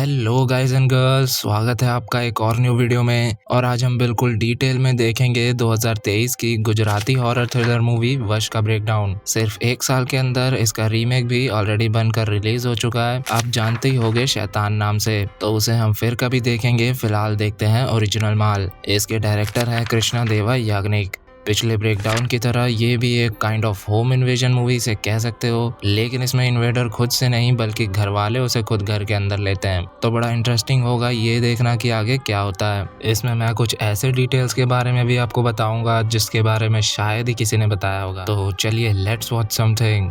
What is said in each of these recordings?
Hello guys and girls, स्वागत है आपका एक और न्यू वीडियो में। और आज हम बिल्कुल डिटेल में देखेंगे 2023 की गुजराती हॉरर थ्रिलर मूवी वश का ब्रेकडाउन। सिर्फ एक साल के अंदर इसका रीमेक भी ऑलरेडी बनकर रिलीज हो चुका है। आप जानते ही होंगे शैतान नाम से, तो उसे हम फिर कभी देखेंगे। फिलहाल देखते हैं ओरिजिनल माल। इसके डायरेक्टर है कृष्णा देवा याग्निक। पिछले ब्रेकडाउन की तरह ये भी एक kind of home invasion movie से कह सकते हो, लेकिन इसमें इन्वेडर खुद से नहीं बल्कि घर वाले उसे खुद घर के अंदर लेते हैं। तो बड़ा इंटरेस्टिंग होगा ये देखना कि आगे क्या होता है। इसमें मैं कुछ ऐसे डिटेल्स के बारे में भी आपको बताऊंगा जिसके बारे में शायद ही किसी ने बताया होगा। तो चलिए लेट्स वॉच समथिंग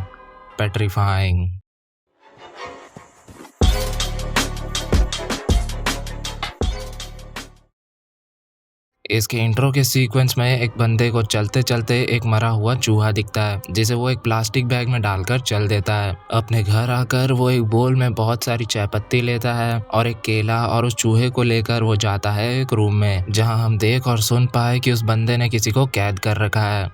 पेट्रीफाइंग। इसके इंट्रो के सीक्वेंस में एक बंदे को चलते चलते एक मरा हुआ चूहा दिखता है, जिसे वो एक प्लास्टिक बैग में डालकर चल देता है। अपने घर आकर वो एक बोल में बहुत सारी चाय पत्ती लेता है और एक केला, और उस चूहे को लेकर वो जाता है एक रूम में, जहां हम देख और सुन पाए कि उस बंदे ने किसी को कैद कर रखा है।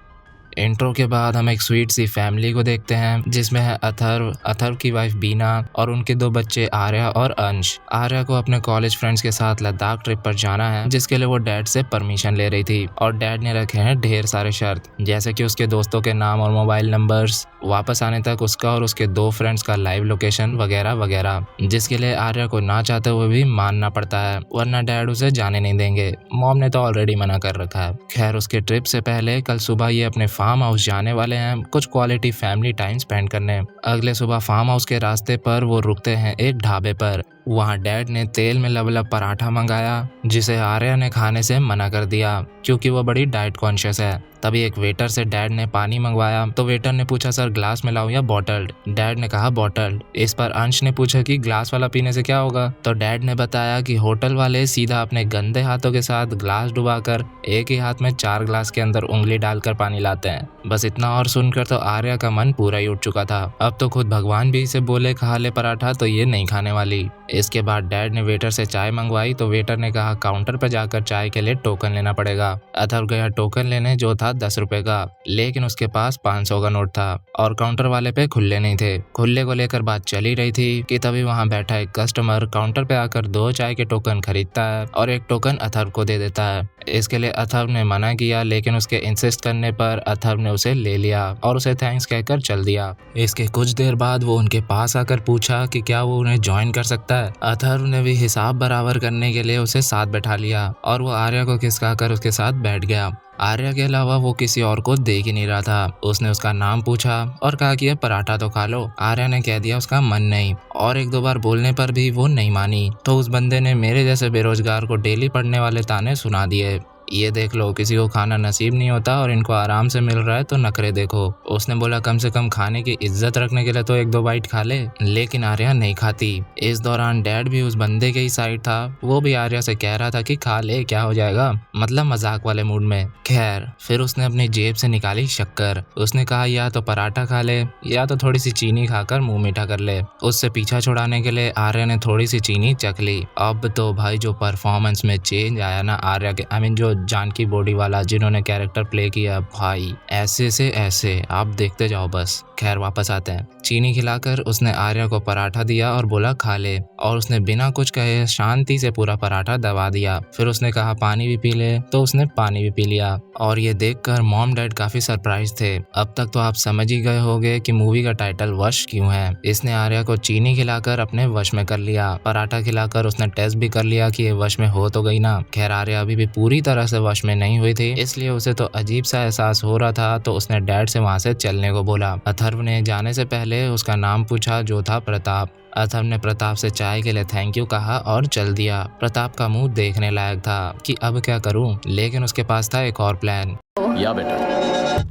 इंट्रो के बाद हम एक स्वीट सी फैमिली को देखते हैं, जिसमें है अथर्व की वाइफ बीना और उनके दो बच्चे आर्या और अंश। आर्या को अपने कॉलेज फ्रेंड्स के साथ लद्दाख ट्रिप पर जाना है, जिसके लिए वो डैड से परमिशन ले रही थी, और डैड ने रखे हैं ढेर सारे शर्त, जैसे कि उसके दोस्तों के नाम और मोबाइल नंबर्स, वापस आने तक उसका और उसके दो फ्रेंड्स का लाइव लोकेशन वगैरह वगैरह, जिसके लिए आर्या को ना चाहते हुए भी मानना पड़ता है, वरना डैड उसे जाने नहीं देंगे। मॉम ने तो ऑलरेडी मना कर रखा है। खैर, उसके ट्रिप से पहले कल सुबह ये अपने फार्म हाउस जाने वाले हैं कुछ क्वालिटी फैमिली टाइम स्पेंड करने। अगले सुबह फार्म हाउस के रास्ते पर वो रुकते हैं एक ढाबे पर। वहाँ डैड ने तेल में लबलब पराठा मंगाया, जिसे आर्या ने खाने से मना कर दिया क्योंकि वो बड़ी डाइट कॉन्शियस है। तभी एक वेटर से डैड ने पानी मंगवाया, तो वेटर ने पूछा सर ग्लास में लाऊं या बॉटल्ड। डैड ने कहा बॉटल्ड। इस पर अंश ने पूछा कि ग्लास वाला पीने से क्या होगा, तो डैड ने बताया कि होटल वाले सीधा अपने गंदे हाथों के साथ ग्लास डुबाकर एक ही हाथ में 4 ग्लास के अंदर उंगली डालकर पानी लाते हैं। बस इतना और सुनकर तो आर्या का मन पूरा ही उठ चुका था। अब तो खुद भगवान भी इसे बोले खा ले पराठा तो ये नहीं खाने वाली। इसके बाद डैड ने वेटर से चाय मंगवाई, तो वेटर ने कहा काउंटर पर जाकर चाय के लिए टोकन लेना पड़ेगा। अथर्व गया टोकन लेने, जो था 10 रुपए का, लेकिन उसके पास 500 का नोट था और काउंटर वाले पे खुल्ले नहीं थे। खुल्ले को लेकर बात चली रही थी कि तभी वहां बैठा एक कस्टमर काउंटर पे आकर 2 चाय के टोकन खरीदता है और एक टोकन अथर्व को दे देता है। इसके लिए अथर्व ने मना किया, लेकिन उसके इंसिस्ट करने पर अथर्व ने उसे ले लिया और उसे थैंक्स कहकर चल दिया। इसके कुछ देर बाद वो उनके पास आकर पूछा कि क्या वो उन्हें ज्वाइन कर सकता है। अथर्व ने भी हिसाब बराबर करने के लिए उसे साथ बैठा लिया और वो आर्या को खिसकाकर उसके साथ बैठ गया। आर्या के अलावा वो किसी और को देख ही नहीं रहा था। उसने उसका नाम पूछा और कहा कि ये पराठा तो खा लो। आर्या ने कह दिया उसका मन नहीं, और 1-2 बार बोलने पर भी वो नहीं मानी, तो उस बंदे ने मेरे जैसे बेरोजगार को डेली पढ़ने वाले ताने सुना दिए। ये देख लो, किसी को खाना नसीब नहीं होता और इनको आराम से मिल रहा है तो नखरे देखो। उसने बोला कम से कम खाने की इज्जत रखने के लिए तो 1-2 बाइट खा ले, लेकिन आर्या नहीं खाती। इस दौरान डैड भी उस बंदे के ही साइड था, वो भी आर्या से कह रहा था कि खा ले क्या हो जाएगा, मतलब मजाक वाले मूड में। खैर, फिर उसने अपनी जेब से निकाली शक्कर। उसने कहा या तो पराठा खा ले या तो थोड़ी सी चीनी खाकर मुंह मीठा कर ले। उससे पीछा छुड़ाने के लिए आर्या ने थोड़ी सी चीनी चख ली। अब तो भाई जो परफॉर्मेंस में चेंज आया ना आर्या के, आई मीन जो जानकी बॉडी वाला जिन्होंने कैरेक्टर प्ले किया, भाई ऐसे से ऐसे आप देखते जाओ बस। खैर, वापस आते हैं। चीनी खिलाकर उसने आर्या को पराठा दिया और बोला खा ले, और उसने बिना कुछ कहे शांति से पूरा पराठा दबा दिया। फिर उसने कहा पानी भी पी ले, तो उसने पानी भी पी लिया। और ये देखकर मॉम डैड काफी सरप्राइज थे। अब तक तो आप समझ ही गए होंगे कि मूवी का टाइटल वश क्यों है। इसने आर्या को चीनी खिलाकर अपने वश में कर लिया। पराठा खिलाकर उसने टेस्ट भी कर लिया कि ये वश में हो तो गई ना। खैर, आर्या अभी भी पूरी तरह से वश में नहीं हुई थी, इसलिए उसे तो अजीब सा एहसास हो रहा था, तो उसने डैड से वहां से चलने को बोला। अथर्व ने जाने से पहले उसका नाम पूछा, जो था प्रताप। अथर्व ने प्रताप से चाय के लिए थैंक यू कहा और चल दिया। प्रताप का मुंह देखने लायक था कि अब क्या करूं, लेकिन उसके पास था एक और प्लान। या बेटा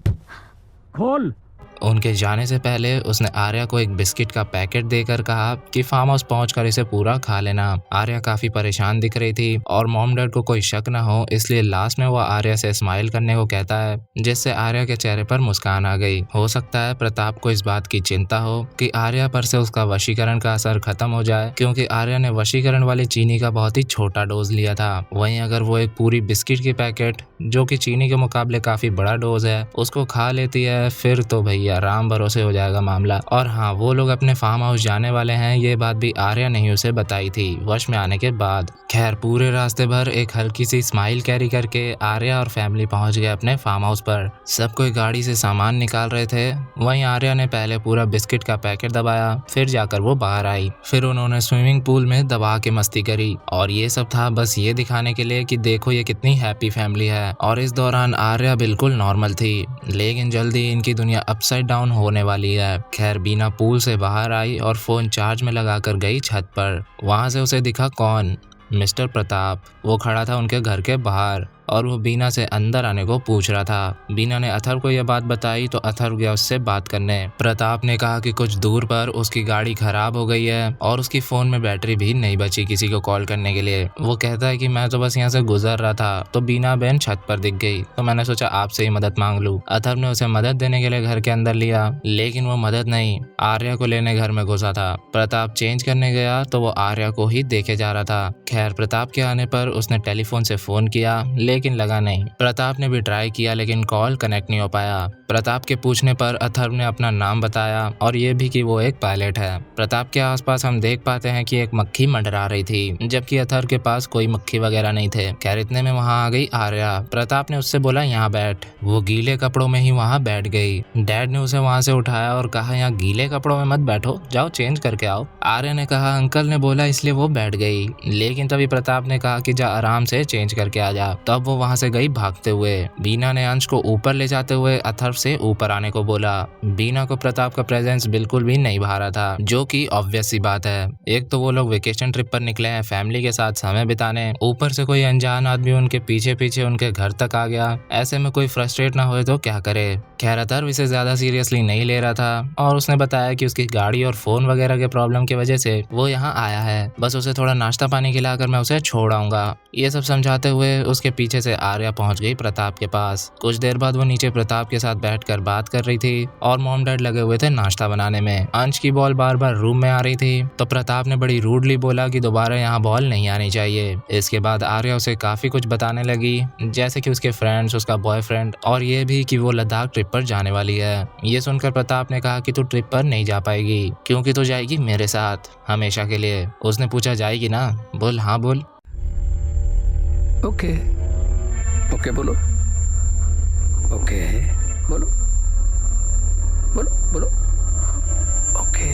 खोल। उनके जाने से पहले उसने आर्या को एक बिस्किट का पैकेट देकर कहा कि फार्म हाउस पहुंचकर इसे पूरा खा लेना। आर्या काफी परेशान दिख रही थी और मॉम डैड को कोई शक न हो, इसलिए लास्ट में वो आर्या से स्माइल करने को कहता है, जिससे आर्या के चेहरे पर मुस्कान आ गई। हो सकता है प्रताप को इस बात की चिंता हो कि आर्या पर से उसका वशीकरण का असर खत्म हो जाए, क्योंकि आर्या ने वशीकरण वाली चीनी का बहुत ही छोटा डोज लिया था। वहीं अगर वो एक पूरी बिस्किट की पैकेट, जो कि चीनी के मुकाबले काफी बड़ा डोज है, उसको खा लेती है, फिर तो भैया जाएगी, आराम भरोसे हो जाएगा मामला। और हाँ, वो लोग अपने फार्म हाउस जाने वाले हैं, ये बात भी आर्या ने ही उसे बताई थी वश में आने के बाद। खैर पूरे रास्ते भर एक हल्की सी स्माइल कैरी करके आर्या और फैमिली पहुंच गए अपने फार्म हाउस पर। सब कोई गाड़ी से सामान निकाल रहे थे। वहीं आर्या ने पहले पूरा बिस्किट का पैकेट दबाया, फिर जाकर वो बाहर आई। फिर उन्होंने स्विमिंग पूल में दबा के मस्ती करी और ये सब था बस ये दिखाने के लिए कि देखो ये कितनी हैप्पी फैमिली है। और इस दौरान आर्या बिल्कुल नॉर्मल थी, लेकिन जल्दी इनकी दुनिया अपसाइड डाउन होने वाली है। खैर बीना पूल से बाहर आई और फोन चार्ज में लगाकर गई छत पर। वहां से उसे दिखा कौन? मिस्टर प्रताप। वो खड़ा था उनके घर के बाहर और वो बीना से अंदर आने को पूछ रहा था। बीना ने अथर्व को यह बात बताई तो अथर्व गया उससे बात करने। प्रताप ने कहा कि कुछ दूर पर उसकी गाड़ी खराब हो गई है और उसकी फोन में बैटरी भी नहीं बची किसी को कॉल करने के लिए। वो कहता है कि मैं तो बस यहाँ से गुजर रहा था तो बीना बहन छत पर दिख गई तो मैंने सोचा आपसे ही मदद मांग लूं। अथर्व ने उसे मदद देने के लिए घर के अंदर लिया, लेकिन वो मदद नहीं, आर्या को लेने घर में घुसा था। प्रताप चेंज करने गया तो वो आर्या को ही देखे जा रहा था। खैर प्रताप के आने पर उसने टेलीफोन से फोन किया लेकिन लगा नहीं। प्रताप ने भी ट्राई किया लेकिन कॉल कनेक्ट नहीं हो पाया। प्रताप के पूछने पर अथर्व ने अपना नाम बताया और ये भी कि वो एक पायलट है। प्रताप के आसपास हम देख पाते हैं कि एक मक्खी मंडरा रही थी, जबकि अथर्व के पास कोई मक्खी वगैरह नहीं थे। खैर इतने में वहाँ आ गई आर्या। प्रताप ने उससे बोला यहाँ बैठ। वो गीले कपड़ों में ही वहाँ बैठ गई। डैड ने उसे वहाँ से उठाया और कहा यहाँ गीले कपड़ों में मत बैठो, जाओ चेंज करके आओ। आर्या ने कहा अंकल ने बोला इसलिए वो बैठ गई, लेकिन तभी प्रताप ने कहा कि जा आराम से चेंज करके आ जा। तब वो वहाँ से गई भागते हुए। बीना ने अंश को ऊपर ले जाते हुए अथर्व से ऊपर आने को बोला। बीना को प्रताप का प्रेजेंस बिल्कुल भी नहीं भा रहा था, जो कि ऑब्वियस सी बात है। एक तो वो लोग वेकेशन ट्रिप पर निकले हैं फैमिली के साथ समय बिताने, ऊपर से कोई अनजान आदमी उनके पीछे पीछे उनके घर तक आ गया। ऐसे में कोई फ्रस्ट्रेट ना होए तो क्या करे। खैर अथर्व इसे ज्यादा सीरियसली नहीं ले रहा था और उसने बताया कि उसकी गाड़ी और फोन वगैरह के प्रॉब्लम की वजह से वो यहाँ आया है, बस उसे थोड़ा नाश्ता पानी खिलाकर मैं उसे छोड़ आऊंगा। ये सब समझाते हुए उसके पीछे से आर्या पहुंच गई प्रताप के पास। कुछ देर बाद वो नीचे प्रताप के साथ बैठकर बात कर रही थी और मॉम डैड लगे हुए थे नाश्ता बनाने में। अंश की बॉल बार बार रूम में आ रही थी तो प्रताप ने बड़ी रूडली बोला कि दोबारा यहाँ बॉल नहीं आनी चाहिए। इसके बाद आर्या उसे काफी कुछ बताने लगी, जैसे कि उसके फ्रेंड्स, उसका बॉयफ्रेंड और ये भी कि वो लद्दाख ट्रिप पर जाने वाली है। ये सुनकर प्रताप ने कहा कि तू ट्रिप पर नहीं जा पाएगी क्योंकि तू जाएगी मेरे साथ हमेशा के लिए। उसने पूछा जाएगी ना? बोल हाँ बोल। ओके ओके बोलो, ओके बोलो बोलो बोलो ओके।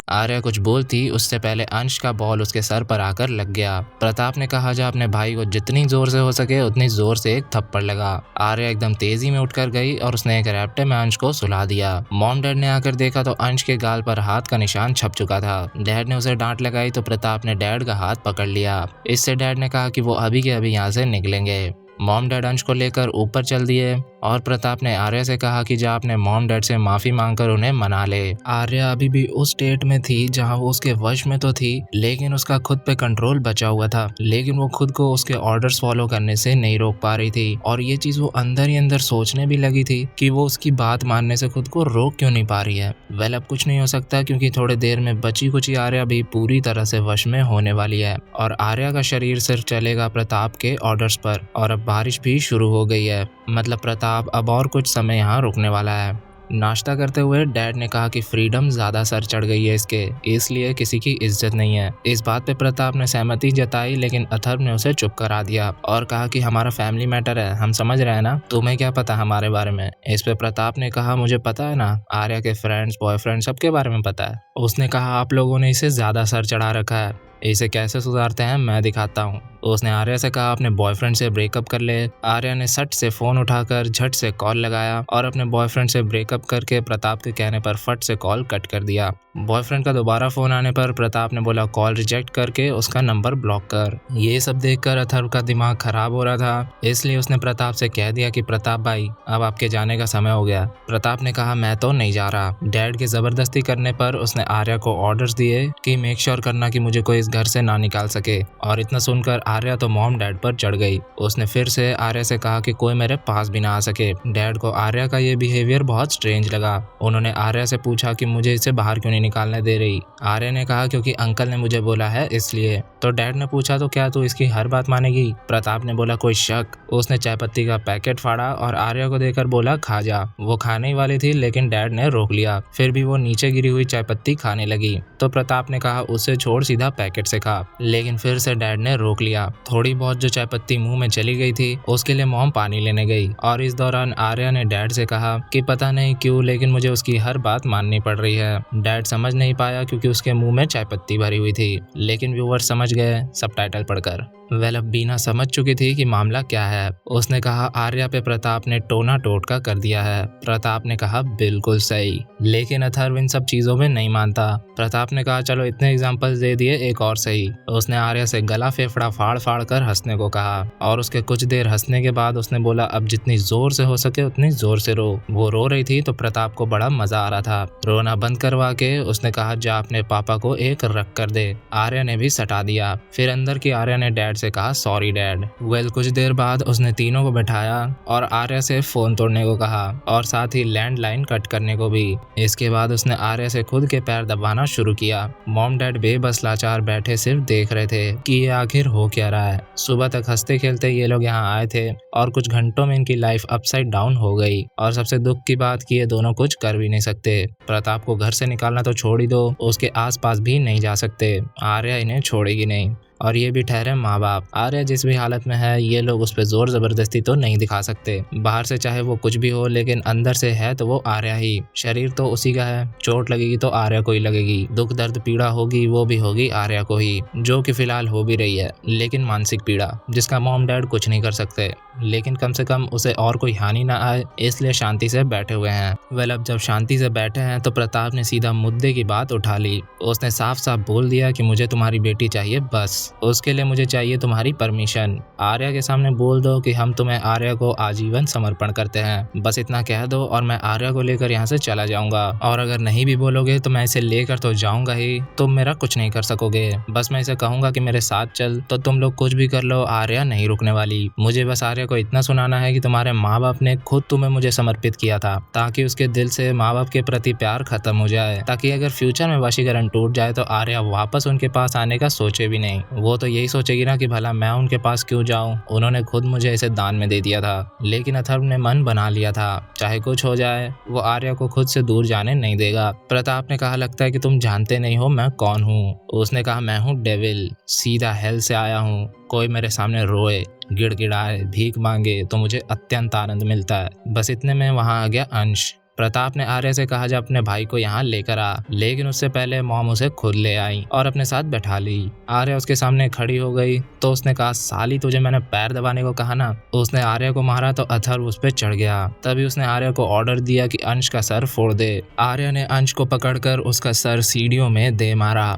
आर्या कुछ बोलती उससे पहले अंश का बॉल उसके सर पर आकर लग गया। प्रताप ने कहा जा अपने भाई को जितनी जोर से हो सके उतनी जोर से एक थप्पड़ लगा। आर्या एकदम तेजी में उठकर गई और उसने एक रैप्टे में अंश को सुला दिया। मॉम डैड ने आकर देखा तो अंश के गाल पर हाथ का निशान छप चुका था। डैड ने उसे डांट लगाई तो प्रताप ने डैड का हाथ पकड़ लिया। इससे डैड ने कहा कि वो अभी के अभी यहाँ से निकलेंगे। मॉम डैड अंश को लेकर ऊपर चल दिए और प्रताप ने आर्या से कहा कि जा अपने मॉम डैड से माफी मांगकर उन्हें मना ले। आर्या अभी भी उस स्टेट में थी जहां वो उसके वश में तो थी, लेकिन उसका खुद पे कंट्रोल बचा हुआ था, लेकिन वो खुद को उसके ऑर्डर्स फॉलो करने से नहीं रोक पा रही थी। और ये चीज वो अंदर ही अंदर सोचने भी लगी थी कि वो उसकी बात मानने से खुद को रोक क्यों नहीं पा रही है। वेल अब कुछ नहीं हो सकता क्योंकि थोड़ी देर में बची कुची आर्या भी पूरी तरह से वश में होने वाली है और आर्या का शरीर सिर्फ चलेगा प्रताप के ऑर्डर्स पर। और अब बारिश भी शुरू हो गई है, मतलब प्रताप अब और कुछ समय यहाँ रुकने वाला है। नाश्ता करते हुए डैड ने कहा कि फ्रीडम ज्यादा सर चढ़ गई है इसके, इसलिए किसी की इज्जत नहीं है। इस बात पे प्रताप ने सहमति जताई, लेकिन अथर्व ने उसे चुप करा दिया और कहा कि हमारा फैमिली मैटर है, हम समझ रहे हैं ना, तुम्हें क्या पता हमारे बारे में। इस पे प्रताप ने कहा मुझे पता है ना, आर्या के फ्रेंड्स बॉयफ्रेंड सबके बारे में पता है। उसने कहा आप लोगों ने इसे ज्यादा सर चढ़ा रखा है, इसे कैसे सुधारते हैं मैं दिखाता हूँ। उसने आर्या से कहा अपने बॉयफ्रेंड से ब्रेकअप कर ले। आर्या ने सट से फोन उठाकर झट से कॉल लगाया और अपने बॉयफ्रेंड से ब्रेकअप करके प्रताप के कहने पर फट से कॉल कट कर दिया। बॉयफ्रेंड का दोबारा फोन आने पर प्रताप ने बोला कॉल रिजेक्ट करके उसका नंबर ब्लॉक कर। ये सब देखकर अथर्व का दिमाग खराब हो रहा था, इसलिए उसने प्रताप से कह दिया कि प्रताप भाई अब आपके जाने का समय हो गया। प्रताप ने कहा मैं तो नहीं जा रहा। डैड के जबरदस्ती करने पर उसने आर्या को ऑर्डर्स दिए कि मेक श्योर करना कि मुझे कोई इस घर से ना निकाल सके। और इतना सुनकर आर्या तो मॉम डैड पर चढ़ गई। उसने फिर से आर्या से कहा कि कोई मेरे पास भी ना आ सके। डैड को आर्या का ये बिहेवियर बहुत स्ट्रेंज लगा। उन्होंने आर्या से पूछा कि मुझे इसे बाहर क्यों नहीं निकालने दे रही। आर्या ने कहा क्योंकि अंकल ने मुझे बोला है इसलिए। तो डैड ने पूछा तो क्या तू इसकी हर बात मानेगी? प्रताप ने बोला कोई शक। उसने चाय पत्ती का पैकेट फाड़ा और आर्या को देकर बोला खा जा। वो खाने ही वाली थी लेकिन डैड ने रोक लिया। फिर भी वो नीचे गिरी हुई चाय पत्ती खाने लगी तो प्रताप ने कहा उसे छोड़ सीधा पैकेट से खा, लेकिन फिर से डैड ने रोक लिया। थोड़ी बहुत जो चाय पत्ती मुंह में चली गई थी उसके लिए मॉम पानी लेने गई और इस दौरान आर्या ने डैड से कहा कि पता नहीं क्यों लेकिन मुझे उसकी हर बात माननी पड़ रही है। डैड समझ नहीं पाया क्योंकि उसके मुंह में चाय पत्ती भरी हुई थी, लेकिन व्यूअर समझ गए सबटाइटल पढ़कर। वेल अब बीना समझ चुकी थी कि मामला क्या है। उसने कहा आर्या पे प्रताप ने टोना टोटका कर दिया है। प्रताप ने कहा बिल्कुल सही, लेकिन अथर्व इन सब चीजों में नहीं मानता। प्रताप ने कहा चलो इतने एग्जांपल्स दे दिए, एक और सही। उसने आर्या से गला फेफड़ा फाड़ फाड़ कर हंसने को कहा और उसके कुछ देर हंसने के बाद उसने बोला अब जितनी जोर से हो सके उतनी जोर से रो। वो रो रही थी तो प्रताप को बड़ा मजा आ रहा था। रोना बंद करवा के उसने कहा जा अपने पापा को एक रख कर दे। आर्या ने भी सटा दिया। फिर अंदर की आर्या ने डैड से कहा सॉरी डैड। वेल कुछ देर बाद उसने तीनों को बैठाया और आर्या से फोन तोड़ने को कहा और साथ ही लैंडलाइन कट करने को भी। इसके बाद उसने आर्या से खुद के पैर दबाना शुरू किया। मॉम डैड बेबस लाचार बैठे सिर्फ देख रहे थे कि ये आखिर हो क्या रहा है। सुबह तक हंसते खेलते ये लोग यहाँ आए थे और कुछ घंटों में इनकी लाइफ अपसाइड डाउन हो गई। और सबसे दुख की बात कि ये दोनों कुछ कर भी नहीं सकते। प्रताप को घर से निकालना तो छोड़ ही दो, उसके आसपास भी नहीं जा सकते। आर्या इन्हें छोड़ेगी नहीं और ये भी ठहरे माँ बाप। आर्या जिस भी हालत में है ये लोग उस पर जोर जबरदस्ती तो नहीं दिखा सकते। बाहर से चाहे वो कुछ भी हो लेकिन अंदर से है तो वो आर्या ही। शरीर तो उसी का है, चोट लगेगी तो आर्या को ही लगेगी, दुख दर्द पीड़ा होगी वो भी होगी आर्या को ही, जो कि फिलहाल हो भी रही है। लेकिन मानसिक पीड़ा जिसका मॉम डैड कुछ नहीं कर सकते, लेकिन कम से कम उसे और कोई हानि ना आए इसलिए शांति से बैठे हुए हैं। वेल अब जब शांति से बैठे हैं तो प्रताप ने सीधा मुद्दे की बात उठा ली। उसने साफ साफ बोल दिया कि मुझे तुम्हारी बेटी चाहिए, बस उसके लिए मुझे चाहिए तुम्हारी परमिशन। आर्या के सामने बोल दो कि हम तुम्हें आर्या को आजीवन समर्पण करते हैं, बस इतना कह दो और मैं आर्या को लेकर यहाँ से चला जाऊंगा। और अगर नहीं भी बोलोगे तो मैं इसे लेकर तो जाऊंगा ही, तुम मेरा कुछ नहीं कर सकोगे। बस मैं इसे कहूंगा कि मेरे साथ चल तो तुम लोग कुछ भी कर लो, आर्या नहीं रुकने वाली। मुझे बस आर्या को इतना सुनाना है कि तुम्हारे माँ बाप ने खुद तुम्हें मुझे समर्पित किया था ताकि उसके दिल से माँ बाप के प्रति प्यार खत्म हो जाए, ताकि अगर फ्यूचर में वशीकरण टूट जाए तो आर्या वापस उनके पास आने का सोचे भी नहीं। वो तो यही सोचेगी ना कि भला मैं उनके पास क्यों जाऊं, उन्होंने खुद मुझे इसे दान में दे दिया था। लेकिन अथर्व ने मन बना लिया था चाहे कुछ हो जाए वो आर्या को खुद से दूर जाने नहीं देगा। प्रताप ने कहा लगता है कि तुम जानते नहीं हो मैं कौन हूँ। उसने कहा मैं हूँ डेविल, सीधा हेल से आया हूँ। कोई मेरे सामने रोए, गिड़गिड़ाए, भीख मांगे तो मुझे अत्यंत आनंद मिलता है। बस इतने में वहां आ गया अंश। प्रताप ने आर्या से कहा जा अपने भाई को यहाँ लेकर आ, लेकिन उससे पहले मॉम उसे खुद ले आई और अपने साथ बैठा ली। आर्या उसके सामने खड़ी हो गई तो उसने कहा साली तुझे मैंने पैर दबाने को कहा ना। उसने आर्या को मारा तो अथर्व उस पर चढ़ गया। तभी उसने आर्या को ऑर्डर दिया कि अंश का सर फोड़ दे। आर्या ने अंश को पकड़कर उसका सर सीढ़ियों में दे मारा।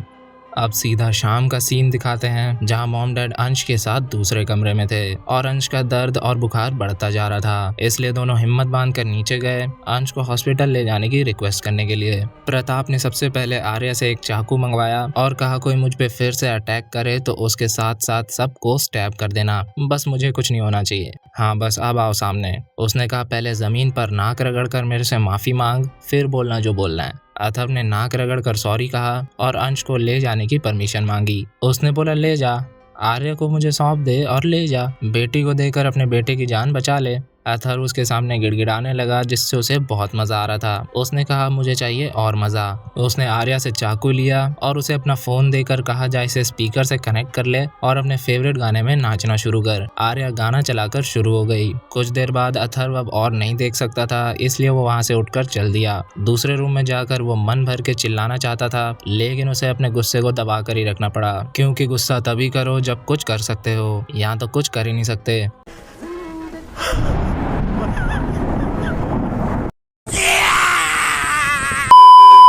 अब सीधा शाम का सीन दिखाते हैं जहां मॉम डैड अंश के साथ दूसरे कमरे में थे और अंश का दर्द और बुखार बढ़ता जा रहा था, इसलिए दोनों हिम्मत बांधकर नीचे गए अंश को हॉस्पिटल ले जाने की रिक्वेस्ट करने के लिए। प्रताप ने सबसे पहले आर्या से एक चाकू मंगवाया और कहा कोई मुझ पे फिर से अटैक करे तो उसके साथ साथ सबको स्टैब कर देना, बस मुझे कुछ नहीं होना चाहिए। हाँ बस अब आओ सामने। उसने कहा पहले जमीन पर नाक रगड़ कर मेरे से माफी मांग, फिर बोलना जो बोलना है। अथर्व ने नाक रगड़ कर सॉरी कहा और अंश को ले जाने की परमिशन मांगी। उसने बोला ले जा, आर्या को मुझे सौंप दे और ले जा, बेटी को देकर अपने बेटे की जान बचा ले। अथर्व उसके सामने गिड़गिड़ाने लगा जिससे उसे बहुत मजा आ रहा था। उसने कहा मुझे चाहिए और मजा। उसने आर्या से चाकू लिया और उसे अपना फोन देकर कहा जा इसे स्पीकर से कनेक्ट कर ले और अपने फेवरेट गाने में नाचना शुरू कर। आर्या गाना चलाकर शुरू हो गई। कुछ देर बाद अथर्व अब और नहीं देख सकता था इसलिए वो वहाँ से उठकर चल दिया। दूसरे रूम में जाकर वो मन भर के चिल्लाना चाहता था लेकिन उसे अपने गुस्से को दबा कर ही रखना पड़ा, क्योंकि गुस्सा तभी करो जब कुछ कर सकते हो, यहाँ तो कुछ कर ही नहीं सकते।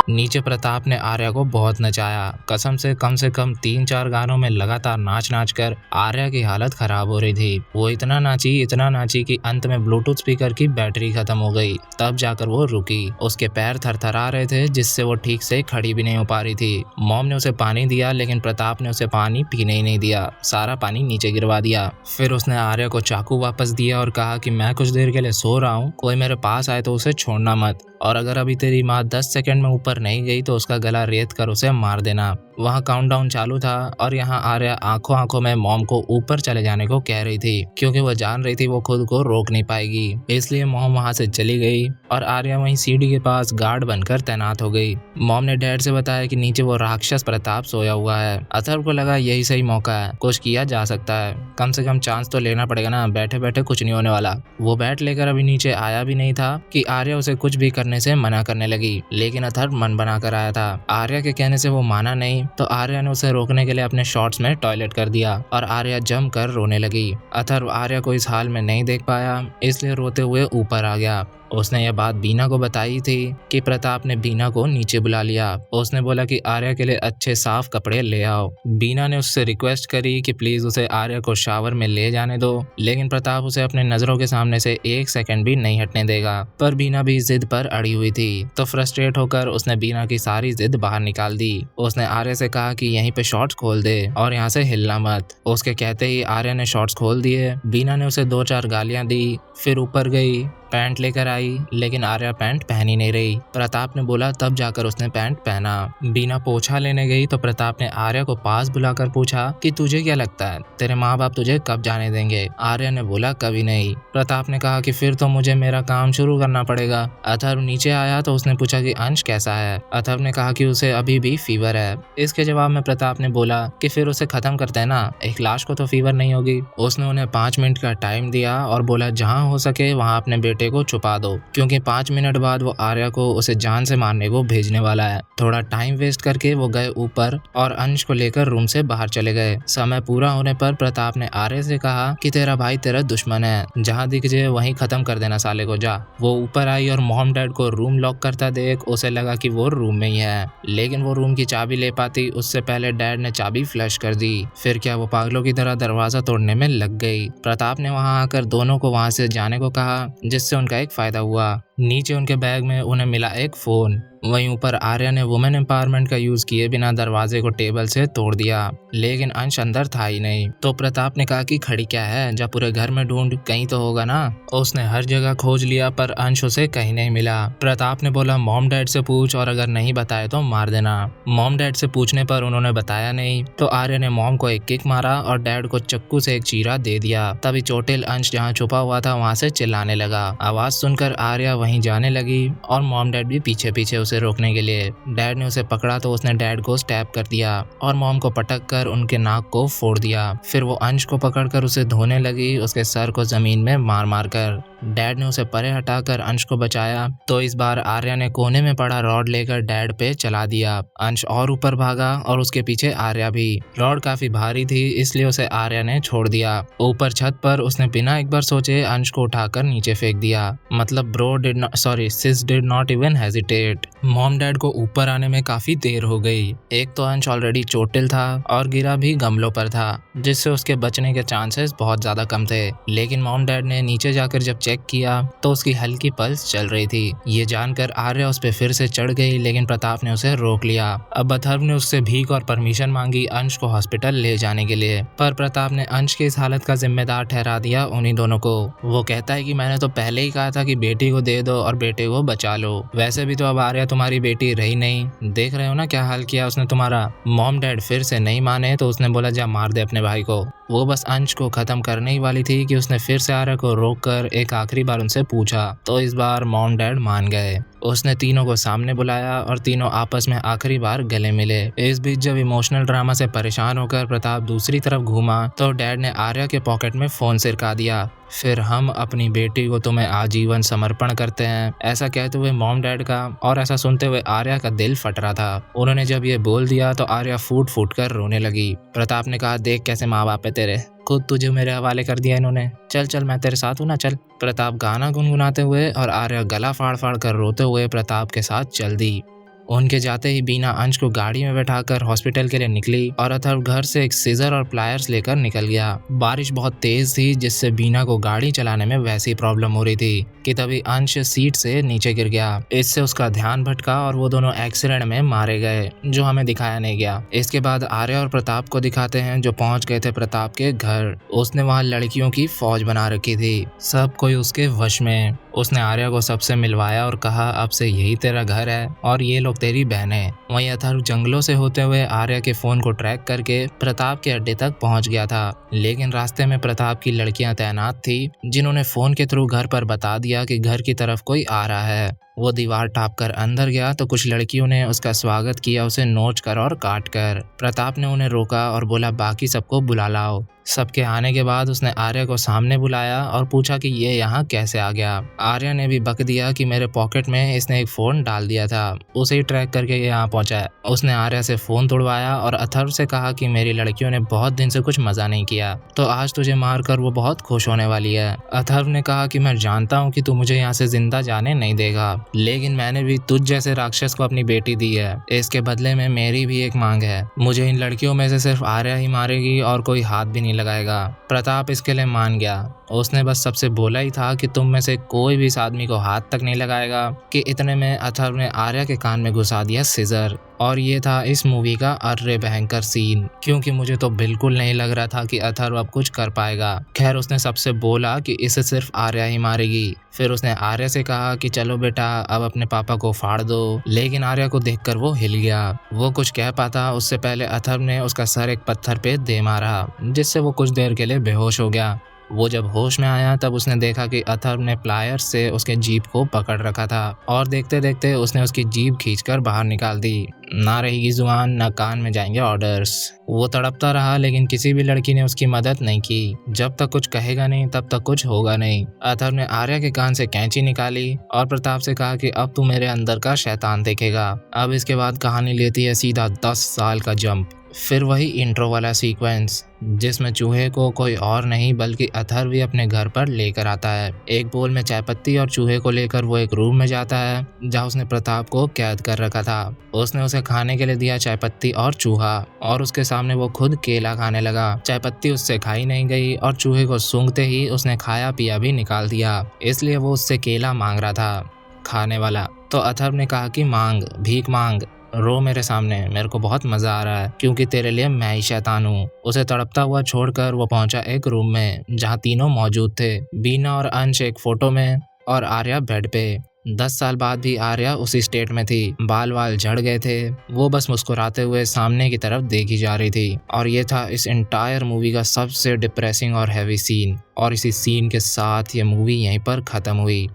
नीचे नीचे प्रताप ने आर्या को बहुत नचाया। कसम से कम 3-4 गानों में लगातार नाच नाच कर आर्या की हालत खराब हो रही थी। वो इतना नाची कि अंत में ब्लूटूथ स्पीकर की बैटरी खत्म हो गई। तब जाकर वो रुकी। उसके पैर थरथरा रहे थे जिससे वो ठीक से खड़ी भी नहीं हो पा रही थी। मॉम ने उसे पानी दिया लेकिन प्रताप ने उसे पानी पीने ही नहीं दिया, सारा पानी नीचे गिरवा दिया। फिर उसने आर्या को चाकू वापस दिया और कहा कि मैं कुछ देर के लिए सो रहा हूँ, कोई मेरे पास आए तो उसे छोड़ना मत, और अगर अभी तेरी माँ 10 सेकंड में ऊपर नहीं गई तो उसका गला रेत कर उसे मार देना। वहाँ काउंटडाउन चालू था और यहाँ आर्या आंखों आंखों में मॉम को ऊपर चले जाने को कह रही थी, क्योंकि वो जान रही थी वो खुद को रोक नहीं पाएगी। इसलिए मॉम वहाँ से चली गई और आर्या वहीं सीढ़ी के पास गार्ड बनकर तैनात हो गई। मॉम ने डैड से बताया कि नीचे वो राक्षस प्रताप सोया हुआ है। अथर्व को लगा यही सही मौका है, कुछ किया जा सकता है, कम से कम चांस तो लेना पड़ेगा ना, बैठे बैठे कुछ नहीं होने वाला। वो बैट लेकर अभी नीचे आया भी नहीं था कि आर्या उसे कुछ भी करने से मना करने लगी, लेकिन अथर्व मन बना कर आया था। आर्या के कहने से वो माना नहीं तो आर्या ने उसे रोकने के लिए अपने शॉर्ट्स में टॉयलेट कर दिया और आर्या जम कर रोने लगी। अथर्व आर्या को इस हाल में नहीं देख पाया, इसलिए रोते हुए ऊपर आ गया। उसने यह बात बीना को बताई थी कि प्रताप ने बीना को नीचे बुला लिया। उसने बोला कि आर्या के लिए अच्छे साफ कपड़े ले आओ। बीना ने उससे रिक्वेस्ट करी कि प्लीज उसे आर्या को शावर में ले जाने दो, लेकिन प्रताप उसे अपने नजरों के सामने से 1 सेकंड भी नहीं हटने देगा। पर बीना भी जिद पर अड़ी हुई थी, तो फ्रस्ट्रेट होकर उसने बीना की सारी जिद बाहर निकाल दी। उसने आर्या से कहा कि यहीं पे शॉर्ट्स खोल दे और यहाँ से हिलना मत। उसके कहते ही आर्या ने शॉर्ट्स खोल दिए। बीना ने उसे 2-4 गालियां दी, फिर ऊपर गई, पैंट लेकर आई, लेकिन आर्या पैंट पहन ही नहीं रही। प्रताप ने बोला तब जाकर उसने पैंट पहना। बीना पोछा लेने गई तो प्रताप ने आर्या को पास बुलाकर पूछा कि तुझे क्या लगता है, तेरे माँ बाप तुझे कब जाने देंगे? आर्या ने बोला कभी नहीं। प्रताप ने कहा कि फिर तो मुझे मेरा काम शुरू करना पड़ेगा। अथर्व नीचे आया तो उसने पूछा कि अंश कैसा है। अथर्व ने कहा कि उसे अभी भी फीवर है। इसके जवाब में प्रताप ने बोला कि फिर उसे खत्म करते हैं ना, एक लाश को तो फीवर नहीं होगी। उसने उन्हें 5 मिनट का टाइम दिया और बोला जहाँ हो सके वहाँ अपने बेटे को छुपा दो, क्योंकि 5 मिनट बाद वो आर्या को उसे जान से मारने को भेजने वाला है। थोड़ा टाइम वेस्ट करके वो गए ऊपर और अंश को लेकर रूम से बाहर चले गए। समय पूरा होने पर प्रताप ने आर्या से कहा कि तेरा भाई तेरा दुश्मन है, जहाँ दिख जाए वहीं खत्म कर देना साले को, जा। वो ऊपर आई और मॉम डैड को रूम लॉक करता देख उसे लगा कि वो रूम में ही है, लेकिन वो रूम की चाबी ले पाती उससे पहले डैड ने चाबी फ्लश कर दी। फिर क्या वो पागलों की तरह दरवाजा तोड़ने में लग गई। प्रताप ने वहां आकर दोनों को वहां से जाने को कहा, जिससे उनका एक फायदा हुआ। नीचे उनके बैग में उन्हें मिला एक फोन। वहीं ऊपर आर्या ने वुमेन एम्पावरमेंट का यूज किए बिना दरवाजे को टेबल से तोड़ दिया, लेकिन अंश अंदर था ही नहीं। तो प्रताप ने कहा कि खड़ी क्या है, जब पूरे घर में ढूंढ कहीं तो होगा ना। उसने हर जगह खोज लिया पर अंश उसे कहीं नहीं मिला। प्रताप ने बोला मॉम डैड से पूछ और अगर नहीं बताए तो मार देना। मॉम डैड से पूछने पर उन्होंने बताया नहीं, तो आर्या ने मॉम को एक किक मारा और डैड को चक्कू से एक चीरा दे दिया। तभी चोटिल अंश जहाँ छुपा हुआ था वहाँ से चिल्लाने लगा। आवाज सुनकर आर्या वहीं जाने लगी और मॉम डैड भी पीछे पीछे उसे रोकने के लिए। डैड ने उसे पकड़ा तो उसने डैड को स्टैब कर दिया और मॉम को पटक कर उनके नाक को फोड़ दिया। फिर वो अंश को पकड़कर उसे धोने लगी, उसके सर को जमीन में मार मार कर। डैड ने उसे परे हटाकर अंश को बचाया, तो इस बार आर्या ने कोने में पड़ा रॉड लेकर डैड पे चला दिया। अंश और ऊपर भागा और उसके पीछे आर्या भी। रॉड काफी भारी थी इसलिए उसे आर्या ने छोड़ दिया। ऊपर छत पर उसने बिना एक बार सोचे अंश को उठाकर नीचे फेंक दिया। मतलब sis did not even hesitate. Mom dad को ऊपर आने में काफी देर हो गई। एक तो अंश ऑलरेडी चोटिल था और गिरा भी गमलों पर था, जिससे उसके बचने के चांसेस बहुत ज्यादा कम थे। लेकिन मॉम डैड ने नीचे जाकर जब चेक किया तो उसकी हल्की पल्स चल रही थी। ये जानकर आर्या उस पर फिर से चढ़ गई, लेकिन प्रताप ने उसे रोक लिया। अब अथर्व ने उससे भीख और परमिशन मांगी अंश को हॉस्पिटल ले जाने के लिए, पर प्रताप ने अंश की इस हालत का जिम्मेदार ठहरा दिया उन्हीं दोनों को। वो कहता है कि मैंने तो पहले ही कहा था कि बेटी को दे दो और बेटे को बचा लो। वैसे भी तो अब आर्या तुम्हारी बेटी रही नहीं, देख रहे हो ना क्या हाल किया उसने तुम्हारा। मॉम डैड फिर से नहीं माने तो उसने बोला जा मार दे अपने भाई को। वो बस अंश को खत्म करने ही वाली थी कि उसने फिर से आर्या को रोककर एक आखिरी बार उनसे पूछा, तो इस बार मॉम डैड मान गए। उसने तीनों को सामने बुलाया और तीनों आपस में आखिरी बार गले मिले। इस बीच जब इमोशनल ड्रामा से परेशान होकर प्रताप दूसरी तरफ घूमा तो डैड ने आर्या के पॉकेट में फोन सिरका दिया। फिर हम अपनी बेटी को तुम्हें आजीवन समर्पण करते हैं, ऐसा कहते हुए मॉम डैड का, और ऐसा सुनते हुए आर्या का दिल फट रहा था। उन्होंने जब ये बोल दिया तो आर्या फूट फूट कर रोने लगी। प्रताप ने कहा देख कैसे माँ बाप है तेरे, खुद तुझे मेरे हवाले कर दिया इन्होंने, चल चल मैं तेरे साथ हूँ ना, चल। प्रताप गाना गुनगुनाते हुए और आर्या गला फाड़ फाड़ कर रोते हुए प्रताप के साथ चल दी। उनके जाते ही बीना अंश को गाड़ी में बैठाकर हॉस्पिटल के लिए निकली और अथर्व घर से एक सीजर और प्लायर्स लेकर निकल गया। बारिश बहुत तेज थी जिससे बीना को गाड़ी चलाने में वैसी प्रॉब्लम हो रही थी कि तभी अंश सीट से नीचे गिर गया। इससे उसका ध्यान भटका और वो दोनों एक्सीडेंट में मारे गए, जो हमें दिखाया नहीं गया। इसके बाद आर्या और प्रताप को दिखाते हैं जो पहुंच गए थे प्रताप के घर। उसने वहां लड़कियों की फौज बना रखी थी, सब कोई उसके वश में। उसने आर्या को सबसे मिलवाया और कहा अब से यही तेरा घर है और ये लोग तेरी बहनें। वहीं अथर्व जंगलों से होते हुए आर्या के फोन को ट्रैक करके प्रताप के अड्डे तक पहुंच गया था, लेकिन रास्ते में प्रताप की लड़कियां तैनात थी जिन्होंने फोन के थ्रू घर पर बता दिया कि घर की तरफ कोई आ रहा है। वो दीवार टाप कर अंदर गया तो कुछ लड़कियों ने उसका स्वागत किया, उसे नोच कर और काट कर। प्रताप ने उन्हें रोका और बोला बाकी सबको बुला लाओ। सबके आने के बाद उसने आर्या को सामने बुलाया और पूछा कि ये यहाँ कैसे आ गया। आर्या ने भी बक दिया कि मेरे पॉकेट में इसने एक फोन डाल दिया था, उसे ही ट्रैक करके ये यहाँ पहुंचा है। उसने आर्या से फोन तोड़वाया और अथर्व से कहा कि मेरी लड़कियों ने बहुत दिन से कुछ मजा नहीं किया, तो आज तुझे मारकर वो बहुत खुश होने वाली है। अथर्व ने कहा कि मैं जानता हूँ कि तू मुझे यहाँ से जिंदा जाने नहीं देगा, लेकिन मैंने भी तुझ जैसे राक्षस को अपनी बेटी दी है, इसके बदले में मेरी भी एक मांग है। मुझे इन लड़कियों में से सिर्फ आर्या ही मारेगी और कोई हाथ भी नहीं लगाएगा। प्रताप इसके लिए मान गया। उसने बस सबसे बोला ही था कि तुम में से कोई भी इस आदमी को हाथ तक नहीं लगाएगा कि इतने में अथर्व ने आर्या के कान में घुसा दिया सीजर। और ये था इस मूवी का अर्रे भयंकर सीन, क्योंकि मुझे तो बिल्कुल नहीं लग रहा था कि अथर्व अब कुछ कर पाएगा। खैर उसने सबसे बोला कि इसे सिर्फ आर्या ही मारेगी। फिर उसने आर्या से कहा कि चलो बेटा अब अपने पापा को फाड़ दो, लेकिन आर्या को देखकर वो हिल गया। वो कुछ कह पाता उससे पहले अथर्व ने उसका सर एक पत्थर पे दे मारा, जिससे वो कुछ देर के लिए बेहोश हो गया। वो जब होश में आया तब उसने देखा कि अथर्व ने प्लायर्स से उसके जीप को पकड़ रखा था और देखते देखते उसने उसकी जीप खींचकर बाहर निकाल दी। ना रहेगी जुबान, ना कान में जाएंगे ऑर्डर्स। वो तड़पता रहा लेकिन किसी भी लड़की ने उसकी मदद नहीं की। जब तक कुछ कहेगा नहीं तब तक कुछ होगा नहीं। अथर्व ने आर्या के कान से कैंची निकाली और प्रताप से कहा कि अब तू मेरे अंदर का शैतान देखेगा। अब इसके बाद कहानी लेती है सीधा 10 साल का जंप। फिर वही इंट्रो वाला सीक्वेंस जिसमें चूहे को कोई और नहीं बल्कि अथर्व ही अपने घर पर लेकर आता है। एक बोल में चाय पत्ती और चूहे को लेकर वो एक रूम में जाता है जहाँ उसने प्रताप को कैद कर रखा था। उसने उसे खाने के लिए दिया चाय पत्ती और चूहा, और उसके सामने वो खुद केला खाने लगा। चाय पत्ती उससे खाई नहीं गई और चूहे को सूंघते ही उसने खाया पिया भी निकाल दिया, इसलिए वो उससे केला मांग रहा था खाने वाला। तो अथर्व ने कहा कि मांग, भीख मांग, रो मेरे सामने, मेरे को बहुत मजा आ रहा है क्योंकि तेरे लिए मैं ही शैतान हूँ। उसे तड़पता हुआ छोड़कर वो पहुंचा एक रूम में जहाँ तीनों मौजूद थे, बीना और अंश एक फोटो में और आर्या बेड पे। 10 साल बाद भी आर्या उसी स्टेट में थी, बाल वाल झड़ गए थे। वो बस मुस्कुराते हुए सामने की तरफ देखी जा रही थी। और ये था इस एंटायर मूवी का सबसे डिप्रेसिंग और हैवी सीन, और इसी सीन के साथ ये मूवी यहीं पर खत्म हुई।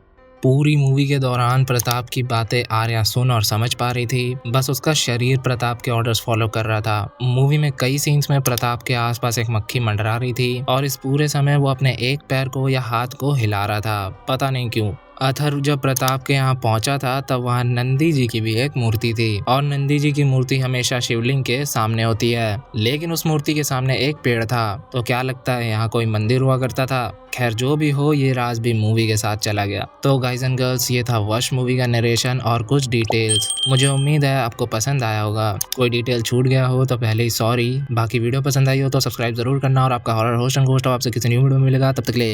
पूरी मूवी के दौरान प्रताप की बातें आर्या सुन और समझ पा रही थी, बस उसका शरीर प्रताप के ऑर्डर्स फॉलो कर रहा था। मूवी में कई सीन्स में प्रताप के आसपास एक मक्खी मंडरा रही थी और इस पूरे समय वो अपने एक पैर को या हाथ को हिला रहा था, पता नहीं क्यों। अथर्व जब प्रताप के यहाँ पहुंचा था तब वहाँ नंदी जी की भी एक मूर्ति थी, और नंदी जी की मूर्ति हमेशा शिवलिंग के सामने होती है, लेकिन उस मूर्ति के सामने एक पेड़ था। तो क्या लगता है यहाँ कोई मंदिर हुआ करता था? खैर जो भी हो, ये राज भी मूवी के साथ चला गया। तो गाइज एंड गर्ल्स, ये था वश मूवी का नरेशन और कुछ डिटेल्स। मुझे उम्मीद है आपको पसंद आया होगा। कोई डिटेल छूट गया हो तो पहले ही सॉरी। बाकी वीडियो पसंद आई हो तो सब्सक्राइब जरूर करना, और आपका हॉरर होस्ट एंड गोस्ट आपसे किसी न्यू वीडियो में मिलेगा। तब तक ले